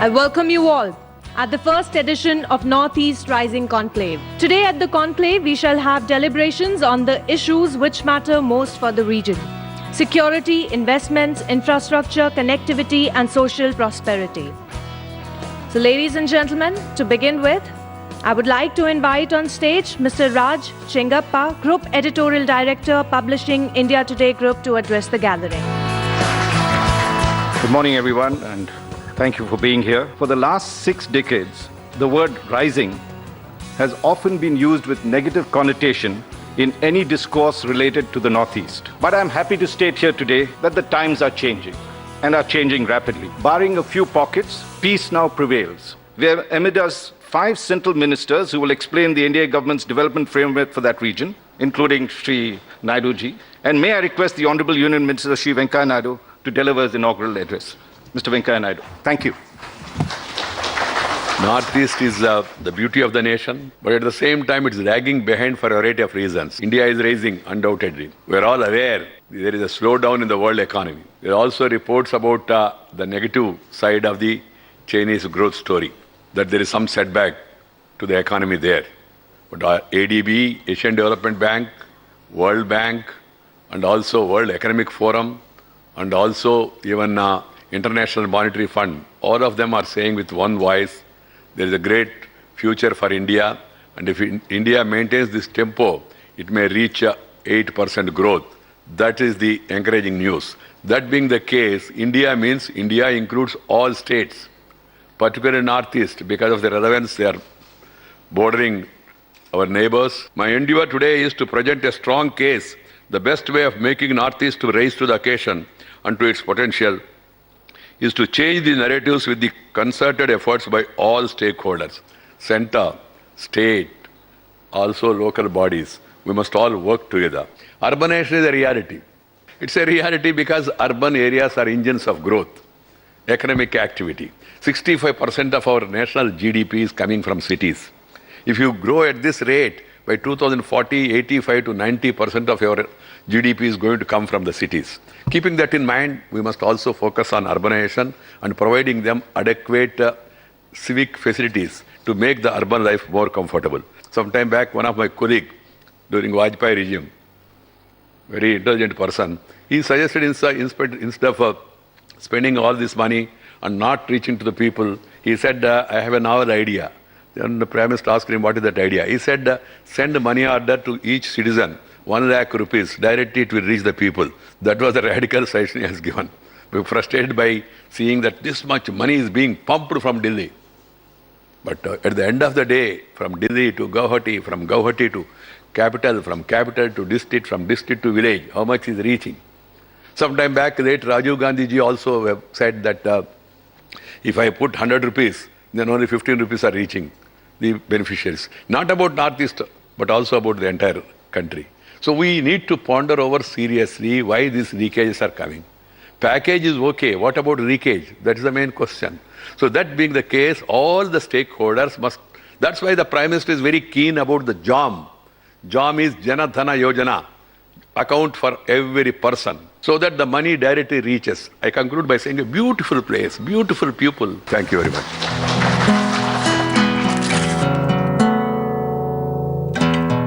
I welcome you all at the first edition of Northeast Rising Conclave. Today at the conclave, we shall have deliberations on the issues which matter most for the region: security, investments, infrastructure, connectivity, and social prosperity. So, ladies and gentlemen, to begin with, I would like to invite on stage Mr. Raj Chengappa, Group Editorial Director, Publishing India Today Group, to address the gathering. Good morning, everyone, and thank you for being here. For the last 6 decades, the word rising has often been used with negative connotation in any discourse related to the Northeast. But I'm happy to state here today that the times are changing, and are changing rapidly. Barring a few pockets, peace now prevails. We have amid us 5 central ministers who will explain the NDA government's development framework for that region, including Sri Naidu ji. And may I request the Honorable Union Minister Sri Venkaiah Naidu to deliver his inaugural address. Mr. Venkaiah Naidu, thank you. Northeast is the beauty of the nation, but at the same time it's lagging behind for a variety of reasons. India is rising, undoubtedly. We're all aware there is a slowdown in the world economy. There are also reports about the negative side of the Chinese growth story, that there is some setback to the economy there. But ADB, Asian Development Bank, World Bank, and also World Economic Forum, and also even International Monetary Fund, all of them are saying with one voice, there is a great future for India, and if India maintains this tempo, it may reach 8% growth. That is the encouraging news. That being the case, India means India includes all states, particularly Northeast, because of the relevance they are bordering our neighbors. My endeavor today is to present a strong case. The best way of making Northeast to rise to the occasion and to its potential is to change the narratives with the concerted efforts by all stakeholders, center, state, also local bodies. We must all work together. Urbanization is a reality. It's a reality because urban areas are engines of growth, economic activity. 65% of our national GDP is coming from cities. If you grow at this rate, by 2040, 85 to 90% of your GDP is going to come from the cities. Keeping that in mind, we must also focus on urbanization and providing them adequate civic facilities to make the urban life more comfortable. Some time back, one of my colleagues during Vajpayee regime, very intelligent person, he suggested instead of spending all this money and not reaching to the people, he said, I have a novel idea. Then the Prime Minister asked him, what is that idea? He said, send a money order to each citizen, 1 lakh rupees, directly it will reach the people. That was the radical suggestion he has given. We were frustrated by seeing that this much money is being pumped from Delhi. But at the end of the day, from Delhi to Guwahati, from Guwahati to capital, from capital to district, from district to village, how much is reaching? Some time back, late Rajiv Gandhi ji also said that if I put 100 rupees, then only 15 rupees are reaching the beneficiaries. Not about Northeast, but also about the entire country. So we need to ponder over seriously why these leakages are coming. Package is okay, what about leakage? That is the main question. So that being the case, all the stakeholders must, that's why the Prime Minister is very keen about the JOM. JOM is Jana Dhana Yojana, account for every person, so that the money directly reaches. I conclude by saying a beautiful place, beautiful people. Thank you very much.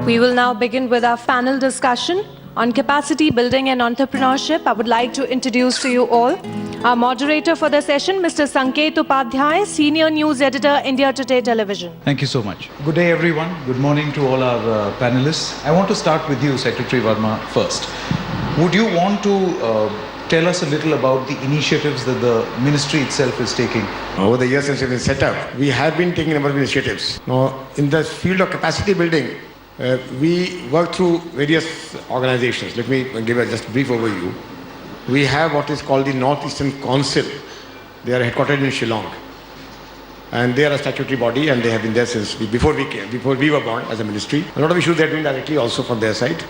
We will now begin with our panel discussion on capacity building and entrepreneurship. I would like to introduce to you all our moderator for the session, Mr. Sanket Upadhyay, Senior News Editor, India Today Television. Thank you so much. Good day, everyone. Good morning to all our panelists. I want to start with you, Secretary Verma, first. Would you want to tell us a little about the initiatives that the ministry itself is taking? Over the years since it was set up, we have been taking a number of initiatives. Now, in the field of capacity building, we work through various organizations. Let me give a just brief overview. We have what is called the Northeastern Council. They are headquartered in Shillong. And they are a statutory body, and they have been there since before we were born as a ministry. A lot of issues they are doing directly also from their side.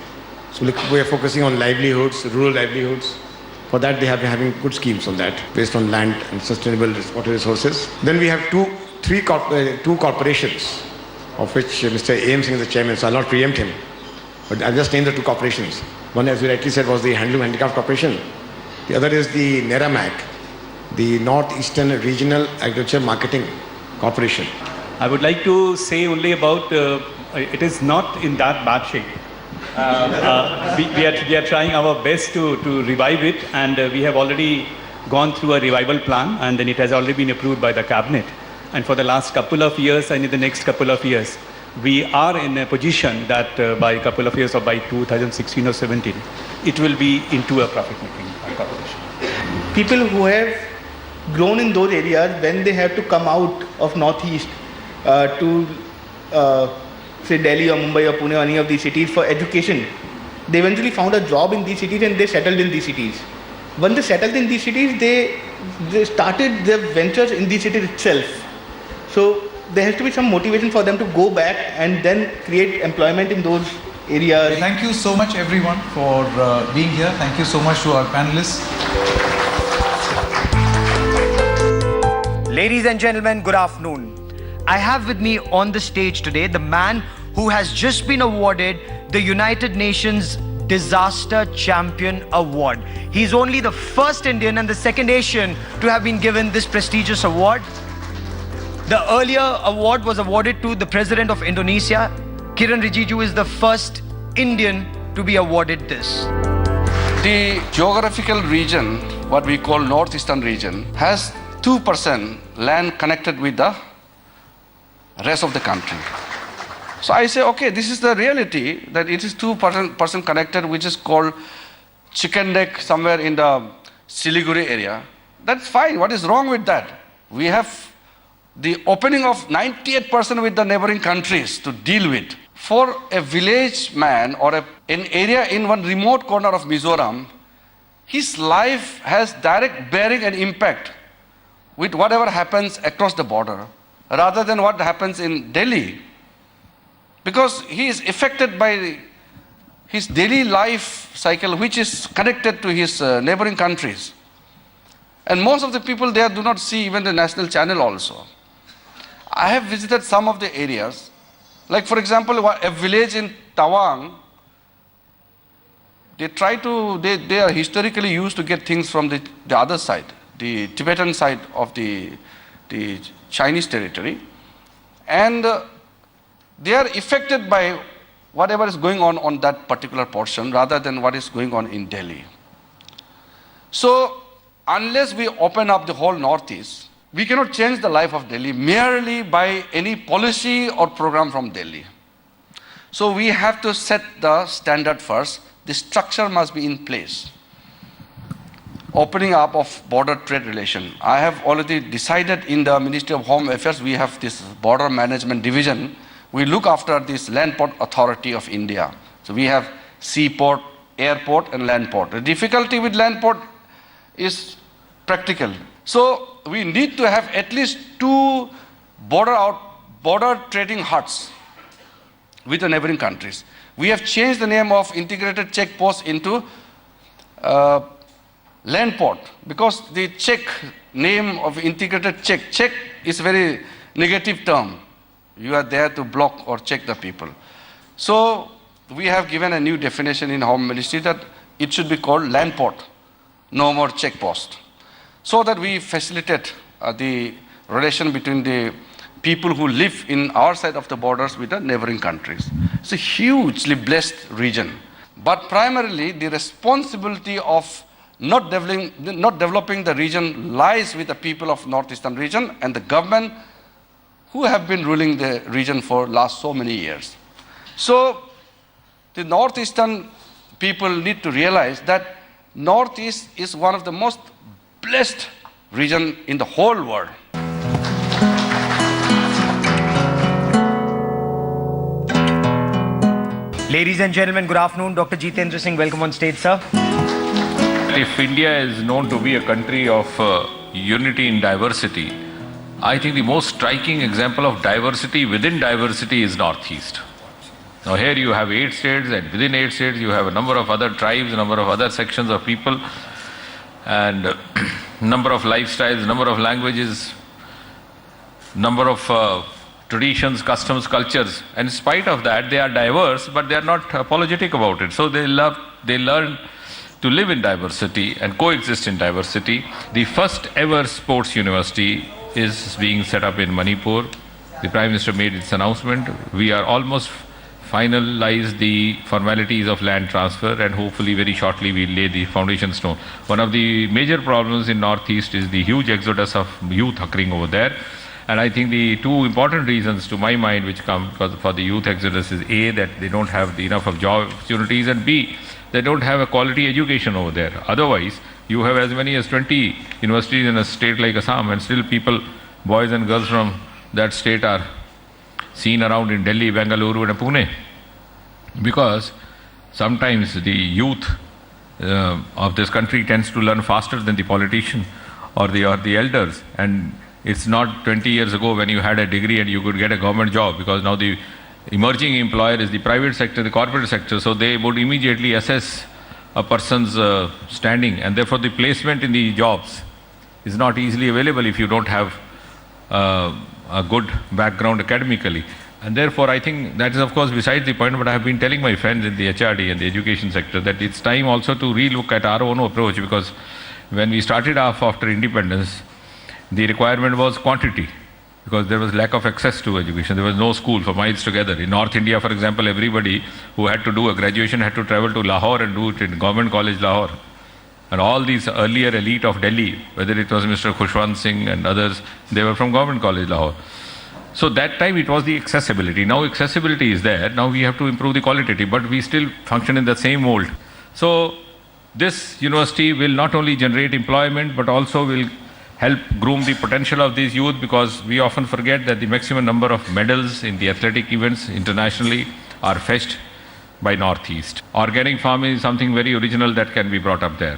So we are focusing on livelihoods, rural livelihoods. For that, they have been having good schemes on that, based on land and sustainable water resources. Then we have two corporations, of which Mr. A.M. Singh is the chairman, so I'll not preempt him. But I'll just name the two corporations. One, as you rightly said, was the Handloom Handicraft Corporation. The other is the NERAMAC, the Northeastern Regional Agriculture Marketing Corporation. I would like to say only about it is not in that bad shape. We are trying our best to revive it, and we have already gone through a revival plan, and then it has already been approved by the cabinet. And for the last couple of years and in the next couple of years, we are in a position that by a couple of years or by 2016 or 17, it will be into a profit-making corporation. People who have grown in those areas, when they have to come out of Northeast to say Delhi or Mumbai or Pune or any of these cities for education, they eventually found a job in these cities and they settled in these cities. When they settled in these cities, they started their ventures in these cities itself. So there has to be some motivation for them to go back and then create employment in those areas. Thank you so much everyone for being here. Thank you so much to our panelists. Ladies and gentlemen, good afternoon. I have with me on the stage today the man who has just been awarded the United Nations Disaster Champion Award. He's only the first Indian and the second Asian to have been given this prestigious award. The earlier award was awarded to the President of Indonesia. Kiran Rijiju is the first Indian to be awarded this. The geographical region, what we call Northeastern region, has 2% land connected with the rest of the country. So I say, okay, this is the reality, that it is 2% connected, which is called chicken neck somewhere in the Siliguri area. That's fine. What is wrong with that? We have the opening of 98% with the neighboring countries to deal with. For a village man or an area in one remote corner of Mizoram, his life has direct bearing and impact with whatever happens across the border, rather than what happens in Delhi. Because he is affected by his daily life cycle, which is connected to his neighboring countries. And most of the people there do not see even the national channel also. I have visited some of the areas, like for example, a village in Tawang. They are historically used to get things from the other side, the Tibetan side of the Chinese territory. And they are affected by whatever is going on that particular portion rather than what is going on in Delhi. So unless we open up the whole Northeast, we cannot change the life of Delhi merely by any policy or program from Delhi. So we have to set the standard first. The structure must be in place. Opening up of border trade relation. I have already decided in the Ministry of Home Affairs, we have this border management division. We look after this Land Port Authority of India. So we have seaport, airport and land port. The difficulty with land port is practical. So we need to have at least 2 border trading huts with the neighboring countries. We have changed the name of integrated check post into land port, because the check name of integrated check is very negative term. You are there to block or check the people. So we have given a new definition in Home Ministry that it should be called land port, no more check post, so that we facilitate the relation between the people who live in our side of the borders with the neighboring countries. It's a hugely blessed region, but primarily the responsibility of not developing the region lies with the people of Northeastern region and the government who have been ruling the region for last so many years. So the Northeastern people need to realize that Northeast is one of the most blessed region in the whole world. Ladies and gentlemen, good afternoon. Dr. Jitendra Singh, welcome on stage, sir. If India is known to be a country of unity in diversity, I think the most striking example of diversity within diversity is Northeast. Now here you have 8 states, and within 8 states you have a number of other tribes, a number of other sections of people, and number of lifestyles, number of languages, number of traditions, customs, cultures. And in spite of that, they are diverse, but they are not apologetic about it. So they learn to live in diversity and coexist in diversity. The first ever sports university is being set up in Manipur. The Prime Minister made its announcement. We are almost finalized the formalities of land transfer, and hopefully very shortly we'll lay the foundation stone. One of the major problems in Northeast is the huge exodus of youth occurring over there. And I think the two important reasons to my mind which come for the youth exodus is A, that they don't have enough of job opportunities, and B, they don't have a quality education over there. Otherwise, you have as many as 20 universities in a state like Assam, and still people, boys and girls from that state are seen around in Delhi, Bengaluru and Pune. Because sometimes the youth of this country tends to learn faster than the politician or the elders. And it's not 20 years ago when you had a degree and you could get a government job, because now the emerging employer is the private sector, the corporate sector, so they would immediately assess a person's standing, and therefore the placement in the jobs is not easily available if you don't have a good background academically. And therefore I think that is of course besides the point, but I have been telling my friends in the HRD and the education sector that it's time also to relook at our own approach, because when we started off after independence, the requirement was quantity, because there was lack of access to education. There was no school for miles together. In North India, for example, everybody who had to do a graduation had to travel to Lahore and do it in Government College Lahore. And all these earlier elite of Delhi, whether it was Mr. Khushwant Singh and others, they were from Government College Lahore. So that time it was the accessibility. Now accessibility is there. Now we have to improve the qualitative, but we still function in the same mold. So this university will not only generate employment, but also will help groom the potential of these youth, because we often forget that the maximum number of medals in the athletic events internationally are fetched by Northeast. Organic farming is something very original that can be brought up there.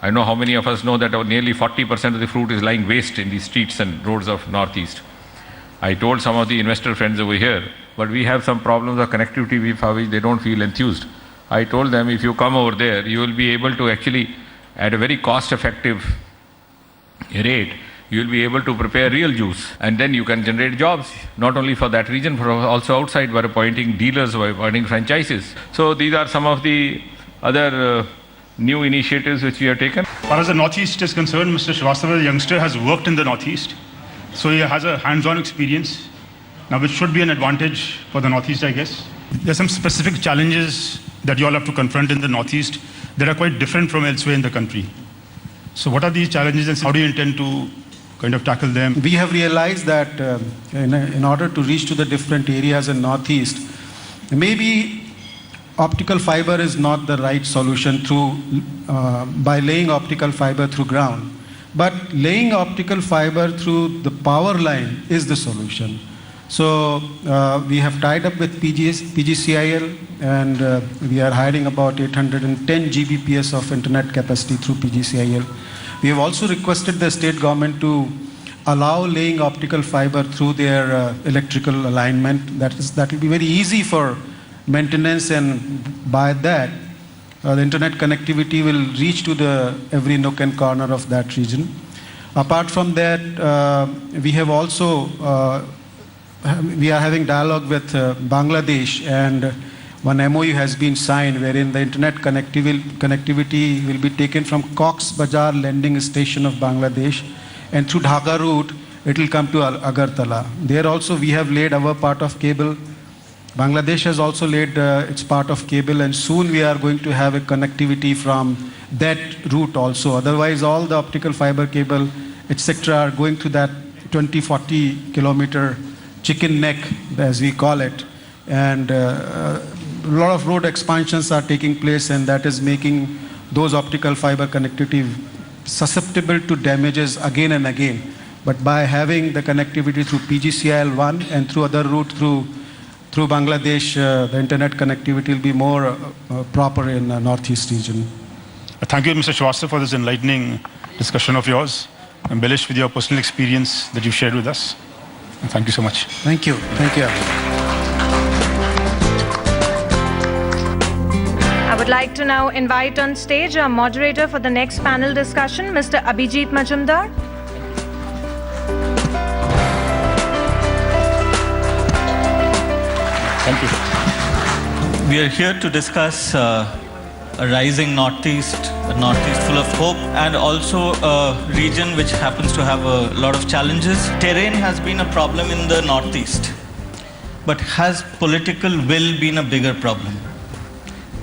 I know how many of us know that nearly 40% of the fruit is lying waste in the streets and roads of Northeast. I told some of the investor friends over here, but we have some problems of connectivity for which they don't feel enthused. I told them, if you come over there, you will be able to actually, at a very cost-effective rate, you will be able to prepare real juice, and then you can generate jobs, not only for that region, but also outside, by appointing dealers, by appointing franchises. So these are some of the other new initiatives which we have taken. As far as the Northeast is concerned, Mr. Srivastava, the youngster, has worked in the Northeast. So he has a hands-on experience, now which should be an advantage for the Northeast, I guess. There are some specific challenges that you all have to confront in the Northeast that are quite different from elsewhere in the country. So what are these challenges and how do you intend to kind of tackle them? We have realized that in order to reach to the different areas in Northeast, maybe optical fiber is not the right solution by laying optical fiber through ground. But laying optical fiber through the power line is the solution. So we have tied up with PGCIL, and we are hiring about 810 Gbps of internet capacity through PGCIL. We have also requested the state government to allow laying optical fiber through their electrical alignment. That will be very easy for maintenance, and by that the internet connectivity will reach to every nook and corner of that region. Apart from that, we have also we are having dialogue with Bangladesh, and one MOU has been signed wherein the internet connectivity will be taken from Cox's Bazar landing station of Bangladesh, and through Dhaka route it will come to Agartala. There also we have laid our part of cable. Bangladesh has also laid its part of cable, and soon we are going to have a connectivity from that route also. Otherwise, all the optical fiber cable, etc., are going to that 20-40 kilometer chicken neck, as we call it. And a lot of road expansions are taking place, and that is making those optical fiber connectivity susceptible to damages again and again. But by having the connectivity through PGCIL1 and through other route through Bangladesh, the internet connectivity will be more proper in the Northeast region. Thank you, Mr. Srivastava, for this enlightening discussion of yours, embellished with your personal experience that you shared with us. And thank you so much. Thank you. Thank you. I would like to now invite on stage our moderator for the next panel discussion, Mr. Abhijit Majumdar. Thank you. We are here to discuss a rising Northeast, a Northeast full of hope, and also a region which happens to have a lot of challenges. Terrain has been a problem in the Northeast, but has political will been a bigger problem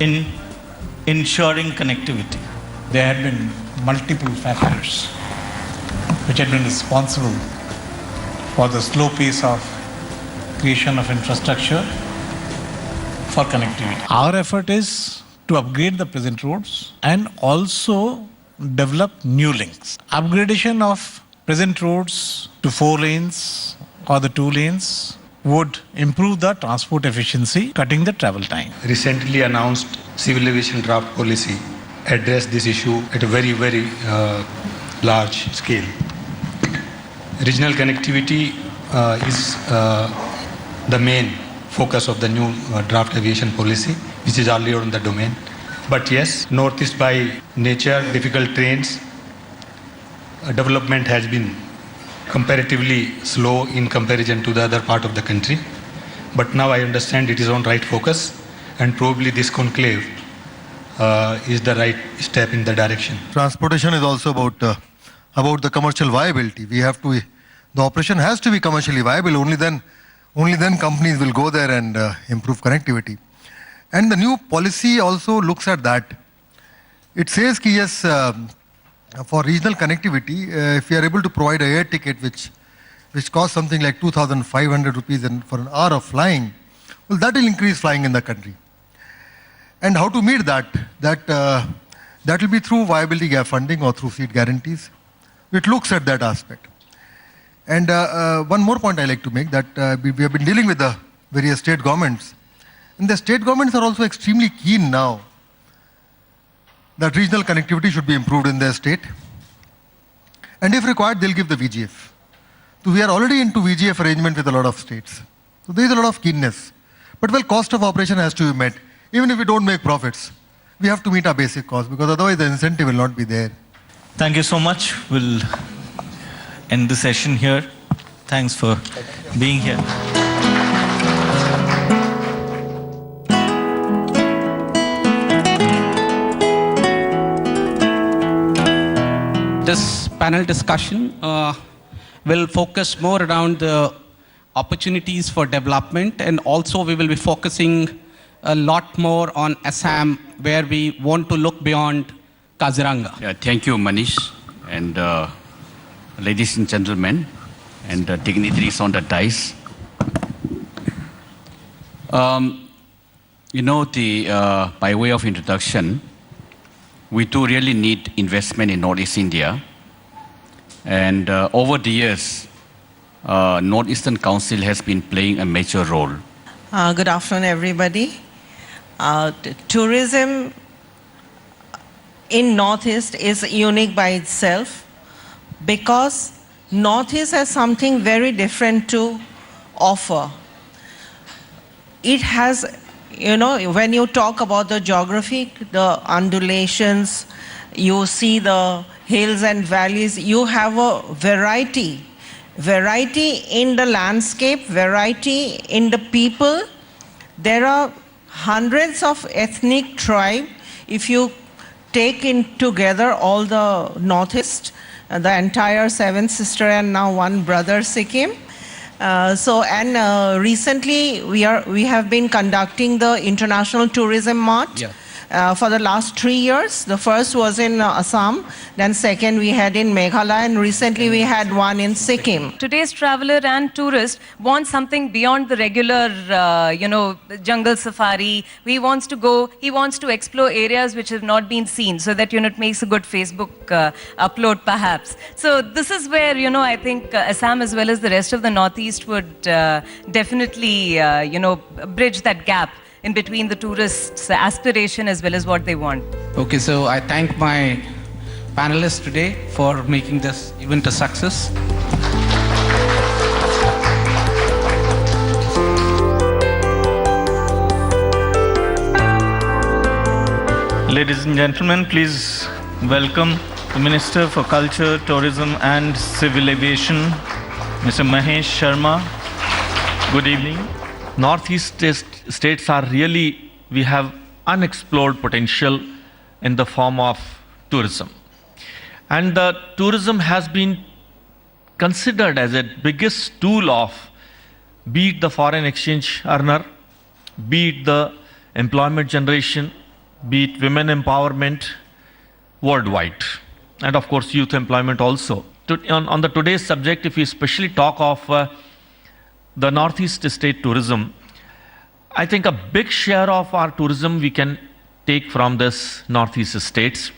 in ensuring connectivity? There had been multiple factors which had been responsible for the slow pace of creation of infrastructure for connectivity. Our effort is to upgrade the present roads and also develop new links. Upgradation of present roads to 4 lanes or the 2 lanes would improve the transport efficiency, cutting the travel time. Recently announced civil aviation draft policy addressed this issue at a very, very large scale. Regional connectivity is the main focus of the new draft aviation policy, which is earlier on the domain. But yes, Northeast by nature, difficult terrains, development has been comparatively slow in comparison to the other part of the country. But now I understand it is on right focus, and probably this conclave is the right step in the direction. Transportation is also about the commercial viability. The operation has to be commercially viable. Only then companies will go there and improve connectivity. And the new policy also looks at that. It says that yes, for regional connectivity, if we are able to provide an air ticket which costs something like 2,500 rupees for an hour of flying, well, that will increase flying in the country. And how to meet that? That will be through viability gap funding or through seat guarantees. It looks at that aspect. And one more point I like to make, that we have been dealing with the various state governments. And the state governments are also extremely keen now that regional connectivity should be improved in their state. And if required, they'll give the VGF. So we are already into VGF arrangement with a lot of states. So there is a lot of keenness. But well, cost of operation has to be met. Even if we don't make profits, we have to meet our basic cost, because otherwise the incentive will not be there. Thank you so much. We'll end the session here. Thanks for being here. This panel discussion will focus more around the opportunities for development, and also we will be focusing a lot more on Assam, where we want to look beyond Kaziranga. Yeah, thank you, Manish, and ladies and gentlemen, and dignitaries on the dais. By way of introduction, we do really need investment in Northeast India. And over the years, Northeastern Council has been playing a major role. Good afternoon, everybody. Tourism in Northeast is unique by itself, because Northeast has something very different to offer. It has, when you talk about the geography, the undulations, you see the hills and valleys, you have a variety in the landscape, variety in the people. There are hundreds of ethnic tribes. If you take in together all the Northeast, the entire Seven Sister and now one brother Sikkim. Recently we have been conducting the International Tourism Mart. Yeah. For the last 3 years. The first was in Assam, then second we had in Meghalaya, and recently we had one in Sikkim. Today's traveler and tourist wants something beyond the regular, jungle safari. He wants to explore areas which have not been seen, so that, it makes a good Facebook upload perhaps. So this is where, I think Assam as well as the rest of the Northeast would definitely, bridge that gap in between the tourists' aspiration as well as what they want. Okay, so I thank my panelists today for making this event a success. Ladies and gentlemen, please welcome the Minister for Culture, Tourism and Civil Aviation, Mr. Mahesh Sharma. Good evening. Northeast states are really, we have unexplored potential in the form of tourism. And the tourism has been considered as a biggest tool of, be it the foreign exchange earner, be it the employment generation, be it women empowerment worldwide, and of course youth employment also. On the today's subject, if we especially talk of the Northeast state tourism, I think a big share of our tourism we can take from this Northeast states,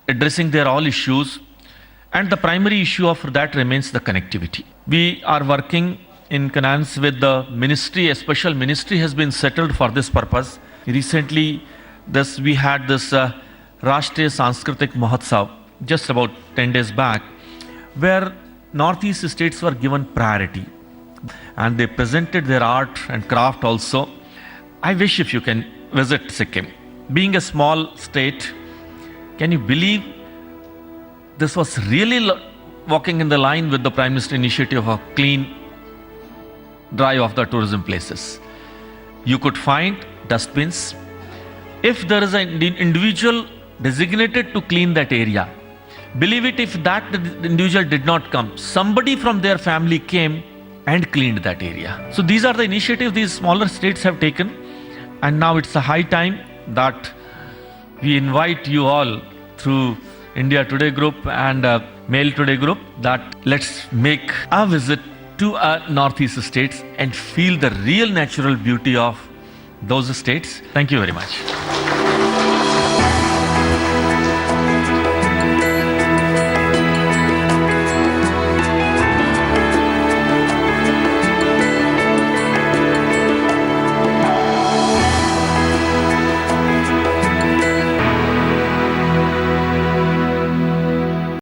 addressing their all issues, and the primary issue of that remains the connectivity. We are working in connivance with the ministry. A special ministry has been settled for this purpose. Recently, we had this Rashtriya Sanskritik Mahotsav just about 10 days back, where Northeast states were given priority, and they presented their art and craft also. I wish if you can visit Sikkim. Being a small state, can you believe this was really walking in the line with the Prime Minister initiative of clean drive of the tourism places? You could find dustbins. If there is an individual designated to clean that area, believe it, if that individual did not come, somebody from their family came and cleaned that area. So these are the initiatives these smaller states have taken, and now it's a high time that we invite you all through India Today Group and Mail Today Group that let's make a visit to our Northeast states and feel the real natural beauty of those states. Thank you very much.